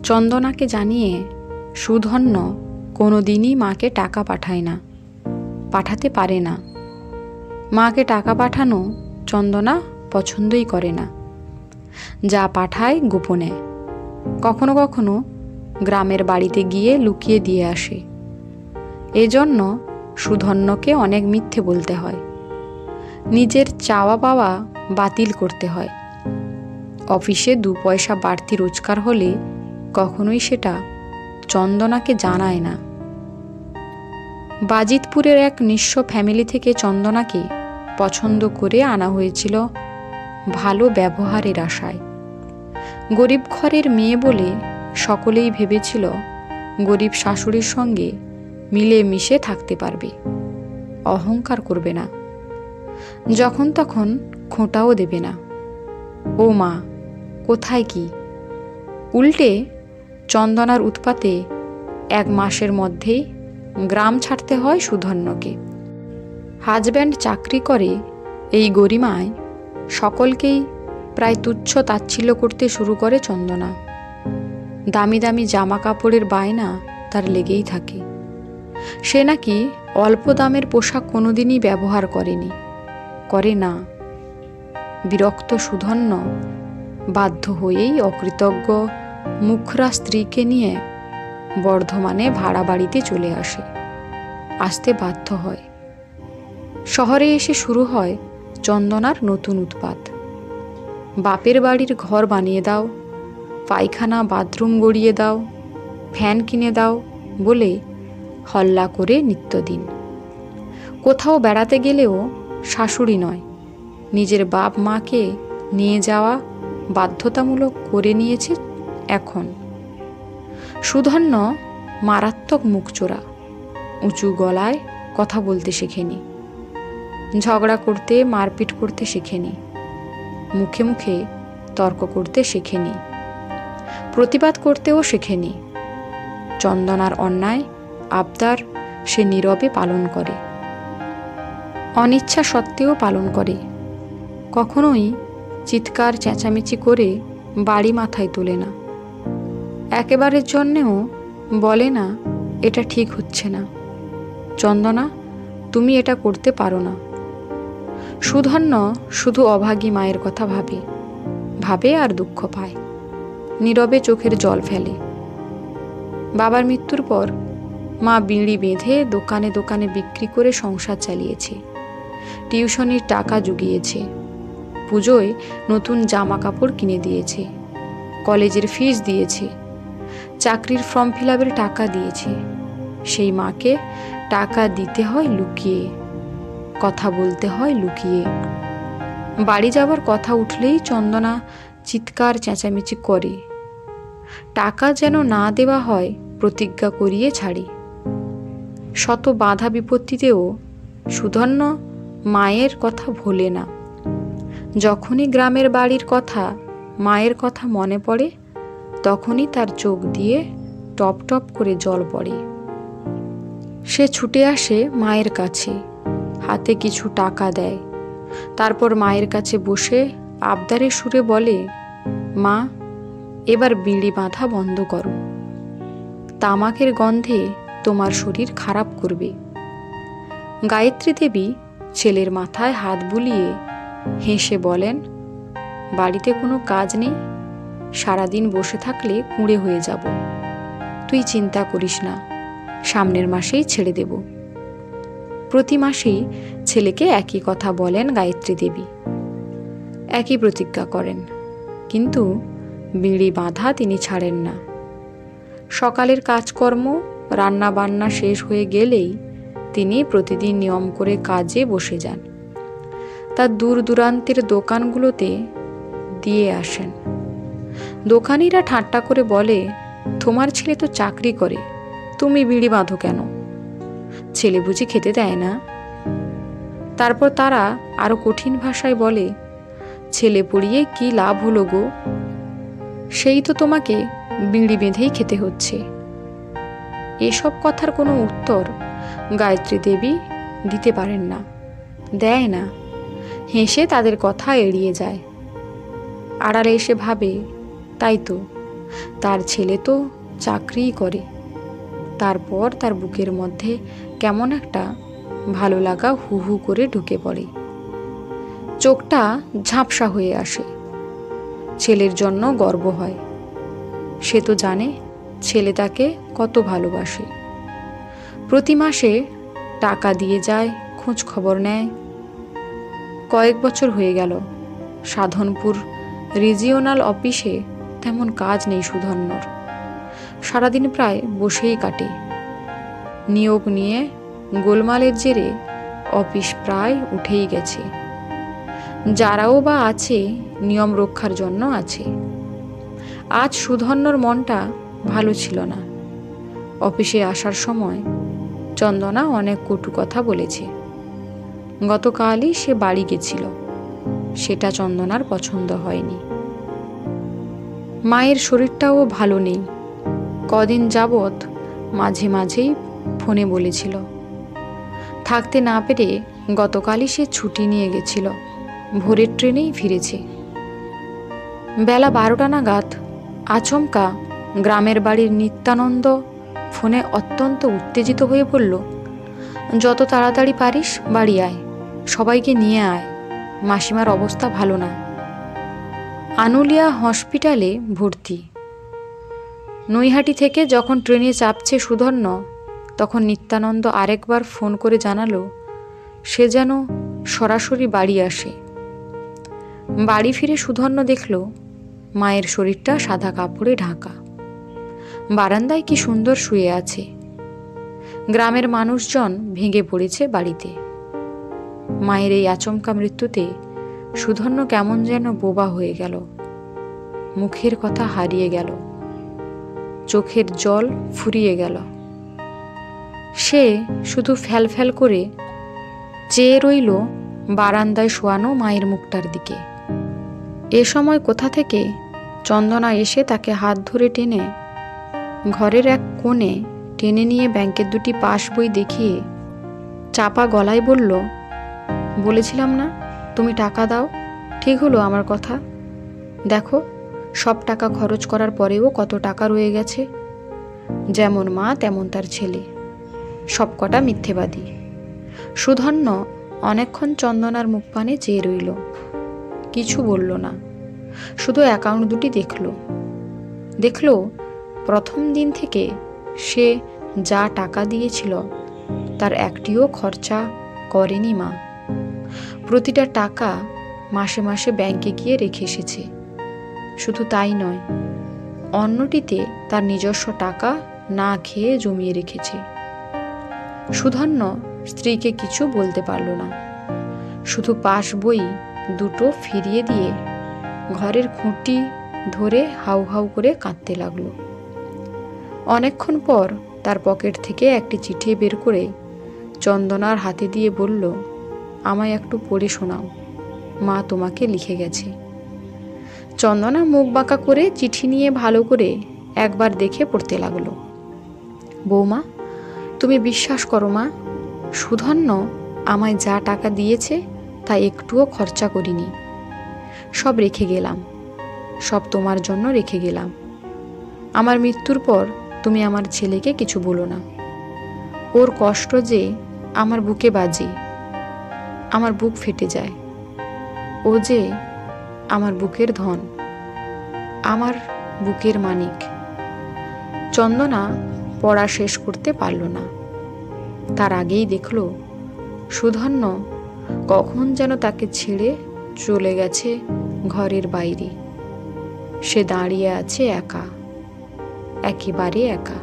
চন্দনাকে জানিয়ে সুধন্য কোনোদিনই মাকে টাকা পাঠায় না, পাঠাতে পারে না। মাকে টাকা পাঠানো চন্দনা পছন্দই করে না। যা পাঠায় গোপনে, কখনো কখনো গ্রামের বাড়িতে গিয়ে লুকিয়ে দিয়ে আসে। এজন্য সুধন্যকে অনেক মিথ্যে বলতে হয়, নিজের চাওয়া পাওয়া বাতিল করতে হয়। অফিসে 2 পয়সা বাড়তি রোজগার হলে কখনোই সেটা চন্দনাকে জানায় না। বাজিতপুরের এক নিঃস্ব ফ্যামিলি থেকে চন্দনাকে পছন্দ করে আনা হয়েছিল ভালো ব্যবহারের আশায়। গরিব ঘরের মেয়ে বলে সকলেই ভেবেছিল গরিব শাশুড়ির সঙ্গে মিলে মিশে থাকতে পারবে, অহংকার করবে না, যখন তখন খোঁটাও দেবে না। ও মা, কোথায় কি! উল্টে চন্দনার উৎপাতে 1 মাসের মধ্যেই গ্রাম ছাড়তে হয় সুধন্যকে। হাজব্যান্ড চাকরি করে এই গরিমায় সকলকেই প্রায় তুচ্ছ তাচ্ছিল্য করতে শুরু করে চন্দনা। দামি দামি জামা কাপড়ের বায়না তার লেগেই থাকে। সে নাকি অল্প দামের পোশাক কোনোদিনই ব্যবহার করেনি, করে না। বিরক্ত সুধন্য বাধ্য হয়েই অকৃতজ্ঞ মুখরা স্ত্রীকে নিয়ে বর্ধমানে ভাড়া বাড়িতে চলে আসতে বাধ্য হয়। শহরে এসে শুরু হয় চন্দনার নতুন উৎপাত। বাপের বাড়ির ঘর বানিয়ে দাও, পায়খানা বাথরুম গড়িয়ে দাও, ফ্যান কিনে দাও বলে হল্লা করে নিত্যদিন। কোথাও বেড়াতে গেলেও শাশুড়ি নয়, নিজের বাপ মাকে নিয়ে যাওয়া বাধ্যতামূলক করে নিয়েছে এখন। সুধন্য মারাত্মক মুখচোরা, উঁচু গলায় কথা বলতে শেখেনি, ঝগড়া করতে মারপিট করতে শেখেনি, মুখে মুখে তর্ক করতে শেখেনি, প্রতিবাদ করতেও শেখেনি। চন্দনার অন্যায় আবদার সে নীরবে পালন করে, অনিচ্ছা সত্ত্বেও পালন করে। কখনোই চিৎকার চেঁচামেচি করে বাড়ি মাথায় তোলে না। একেবারের জন্যেও বলে না এটা ঠিক হচ্ছে না, চন্দনা তুমি এটা করতে পারো না। সুধন্য শুধু অভাগী মায়ের কথা ভাবে আর দুঃখ পায়, নীরবে চোখের জল ফেলে। বাবার মৃত্যুর পর মা বিড়ি বেঁধে দোকানে দোকানে বিক্রি করে সংসার চালিয়েছে, টিউশনির টাকা জুগিয়েছে, পুজোয় নতুন জামা কাপড় কিনে দিয়েছে, কলেজের ফিস দিয়েছে, চাকরির ফর্ম ফিল আপের টাকা দিয়েছে। সেই মাকে টাকা দিতে হয় লুকিয়ে, কথা বলতে হয় লুকিয়ে। বাড়ি যাবার কথা উঠলেই চন্দনা চিৎকার চেঁচামেচি করে। টাকা যেন না দেওয়া হয় প্রতিজ্ঞা করিয়ে ছাড়ি। শত বাধা বিপত্তিতেও সুধন্য মায়ের কথা ভোলে না। যখনই গ্রামের বাড়ির কথা, মায়ের কথা মনে পড়ে, তখনই তার চোখ দিয়ে টপ টপ করে জল পড়ে। সে ছুটে আসে মায়ের কাছে, হাতে কিছু টাকা দেয়, তারপর মায়ের কাছে বসে আবদারের সুরে বলে, মা এবার বিড়ি বাঁধা বন্ধ করো, তামাকের গন্ধে তোমার শরীর খারাপ করবে। গায়ত্রী দেবী ছেলের মাথায় হাত বুলিয়ে হেসে বলেন, বাড়িতে কোনো কাজ নেই, সারাদিন বসে থাকলে কুঁড়ে হয়ে যাব, তুই চিন্তা করিস না, সামনের মাসেই ছেড়ে দেব। প্রতি মাসেই ছেলেকে একই কথা বলেন গায়ত্রী দেবী, একই প্রতিজ্ঞা করেন, কিন্তু বিড়ি বাঁধা তিনি ছাড়েন না। সকালের কাজকর্ম রান্না বান্না শেষ হয়ে গেলেই তিনি প্রতিদিন নিয়ম করে কাজে বসে যান। তার দূর দূরান্তের দোকানগুলোতে দিয়ে আসেন। দোকানিরা ঠাট্টা করে বলে, তোমার ছেলে তো চাকরি করে, তুমি বিড়ি বাঁধো কেন? ছেলে বুঝি খেতে দেয় না? তারপর তারা আরো কঠিন ভাষায় বলে, ছেলে পড়িয়ে কি লাভ হলো গো, সেই তো তোমাকে বিড়ি বেঁধেই খেতে হচ্ছে। এসব কথার কোনো উত্তর গায়ত্রী দেবী দিতে পারেন না, দেয় না, হেসে তাদের কথা এড়িয়ে যায়। আড়ালে এসে ভাবে, তাই তো, তার ছেলে তো চাকরিই করে। তারপর তার বুকের মধ্যে কেমন একটা ভালো লাগা হু হু করে ঢুকে পড়ে। চোখটা ঝাপসা হয়ে আসে। ছেলের জন্য গর্ব হয়। সে তো জানে ছেলে তাকে কত ভালোবাসে। প্রতি মাসে টাকা দিয়ে যায়, খোঁজ খবর নেয়। কয়েক বছর হয়ে গেল। সাধনপুর রিজিওনাল অফিসে তেমন কাজ নেই সুধন্যর। সারাদিন প্রায় বসেই কাটে। নিয়োগ নিয়ে গোলমালের জেরে অফিস প্রায় উঠেই গেছে। যারাও বা আছে নিয়ম রক্ষার জন্য আছে। আজ সুধন্যর মনটা ভালো ছিল না। অফিসে আসার সময় চন্দনা অনেক কটু কথা বলেছে। গতকালই সে বাড়ি গেছিল। সেটা চন্দনার পছন্দ হয়নি। মায়ের শরীরটাও ভালো নেই। কদিন যাবৎ মাঝে মাঝেই ফোনে বলেছিল। থাকতে না পেরে গতকালই সে ছুটি নিয়ে গেছিল। ভোরের ট্রেনেই ফিরেছে। বেলা 12টা নাগাদ আচমকা গ্রামের বাড়ির নিত্যানন্দ ফোনে অত্যন্ত উত্তেজিত হয়ে বলল, যত তাড়াতাড়ি পারিস বাড়ি আয়, সবাইকে নিয়ে আয়, মাসিমার অবস্থা ভালো না, আনুলিয়া হসপিটালে ভর্তি। নৈহাটি থেকে যখন ট্রেনে চাপছে সুধন্য, তখন নিত্যানন্দ আরেকবার ফোন করে জানালো সে যেন সরাসরি বাড়ি আসে। বাড়ি ফিরে সুধন্য দেখল মায়ের শরীরটা সাদা কাপড়ে ঢাকা। বারান্দায় কি সুন্দর শুয়ে আছে। গ্রামের মানুষজন ভেঙে পড়েছে বাড়িতে। মায়ের এই আচমকা মৃত্যুতে সুধন্য কেমন যেন বোবা হয়ে গেল। মুখের কথা হারিয়ে গেল। চোখের জল ফুরিয়ে গেল। সে শুধু ফ্যাল করে চেয়ে রইল বারান্দায় শোয়ানো মায়ের মুখটার দিকে। এ সময় কোথা থেকে চন্দনা এসে তাকে হাত ধরে টেনে ঘরের এক কোণে টেনে নিয়ে ব্যাংকের দুটি পাস বই দেখিয়ে চাপা গলায় বলল, বলেছিলাম না তুমি টাকা দাও, ঠিক হলো আমার কথা। দেখো সব টাকা খরচ করার পরেও কত টাকা রয়ে গেছে। যেমন মা তেমন তার ছেলে, সব কটা মিথ্যেবাদী। সুধন্য অনেকক্ষণ চন্দনার মুখ পানে চেয়ে রইল। কিছু বলল না, শুধু অ্যাকাউন্ট দুটি দেখল প্রথম দিন থেকে সে যা টাকা দিয়েছিল তার একটিও খরচা করেনি মা। প্রতিটা টাকা মাসে মাসে ব্যাংকে গিয়ে রেখে এসেছে। শুধু তাই নয়, অন্যটিতে তার নিজস্ব টাকা না খেয়ে জমিয়ে রেখেছে। সুধন্য স্ত্রীকে কিছু বলতে পারল না। শুধু পাস বই দুটো ফিরিয়ে দিয়ে ঘরের খুঁটি ধরে হাউ হাউ করে কাঁদতে লাগলো। অনেকক্ষণ পর তার পকেট থেকে একটি চিঠি বের করে চন্দনার হাতে দিয়ে বলল, আমায় একটু পড়ে শোনাও, মা তোমাকে লিখে গেছে। চন্দনা মুখ বাঁকা করে চিঠি নিয়ে ভালো করে একবার দেখে পড়তে লাগলো। বৌমা, তুমি বিশ্বাস করো মা, সুধন্য আমায় যা টাকা দিয়েছে তা একটুও খরচা করিনি। সব রেখে গেলাম, সব তোমার জন্য রেখে গেলাম। আমার মৃত্যুর পর তুমি আমার ছেলেকে কিছু বলো না। ওর কষ্ট যে আমার বুকে বাজে, আমার বুক ফেটে যায়। ও যে আমার বুকের ধন, আমার বুকের মানিক। চন্দনা পড়া শেষ করতে পারল না। তার আগেই দেখল সুধন্য কখন যেন তাকে ছেড়ে চলে গেছে ঘরের বাইরে। সে দাঁড়িয়ে আছে একা, একেবারে একা।